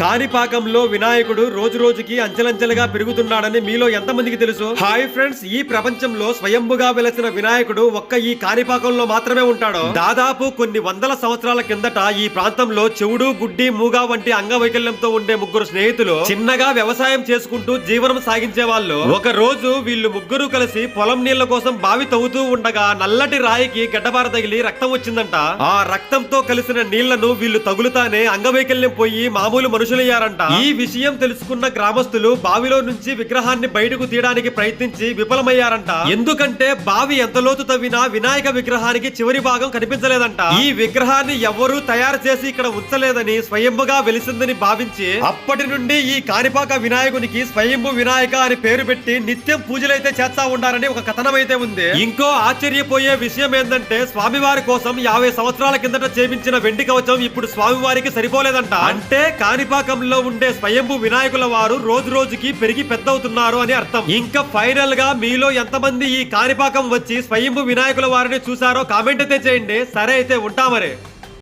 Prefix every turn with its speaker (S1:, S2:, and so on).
S1: కాణిపాకంలో వినాయకుడు రోజు రోజుకి అంచెలంచెలుగా పెరుగుతున్నాడని మీలో ఎంతమందికి తెలుసు? హాయ్ ఫ్రెండ్స్, ఈ ప్రపంచంలో స్వయంభుగా వెలసిన వినాయకుడు ఒక్క ఈ కాణిపాకంలో మాత్రమే ఉంటాడు. దాదాపు కొన్ని వందల సంవత్సరాల కిందట ఈ ప్రాంతంలో చెవుడు, గుడ్డి, మూగా వంటి అంగవైకల్యంతో ఉండే ముగ్గురు స్నేహితులు చిన్నగా వ్యవసాయం చేసుకుంటూ జీవనం సాగించే వాళ్ళు. ఒక రోజు వీళ్ళు ముగ్గురు కలిసి పొలం నీళ్ల కోసం బావి తవ్వుతూ ఉండగా నల్లటి రాయికి గడ్డబార తగిలి రక్తం వచ్చిందంట. ఆ రక్తంతో కలిసిన నీళ్లను వీళ్ళు తగులుతానే అంగవైకల్యం పోయి మామూలు మనుషులయ్యారంట. ఈ విషయం తెలుసుకున్న గ్రామస్తులు బావిలో నుంచి విగ్రహాన్ని బయటకు తీయడానికి ప్రయత్నించి విఫలమయ్యారంట. ఎందుకంటే బావి ఎంత లోతు తవ్వినా వినాయక విగ్రహానికి చివరి భాగం కనిపించలేదంట. ఈ విగ్రహాన్ని ఎవరూ తయారు చేసి ఇక్కడ ఉంచలేదని స్వయంభుగా వెలిసిందని భావించి అప్పటి నుండి ఈ కాణిపాక వినాయకునికి స్వయంభు వినాయక అని పేరు పెట్టి నిత్యం పూజలైతే చేస్తా ఉండారని ఒక కథనం అయితే ఉంది. ఇంకో ఆశ్చర్యపోయే విషయం ఏంటంటే స్వామివారి కోసం 50 సంవత్సరాల కిందట చేపించిన వెండి కవచం ఇప్పుడు స్వామివారికి సరిపోలేదంట. అంటే కాణిపాకంలో ఉండే స్వయంభు వినాయకుల వారు రోజు రోజుకి పెరిగి పెద్దవుతున్నారు అని అర్థం. ఇంకా ఫైనల్ గా మీలో ఎంతమంది ఈ కాణిపాకం వచ్చి స్వయంభు వినాయకుల వారిని చూసారో కామెంట్ అయితే చేయండి. సరే అయితే ఉంటా మరి.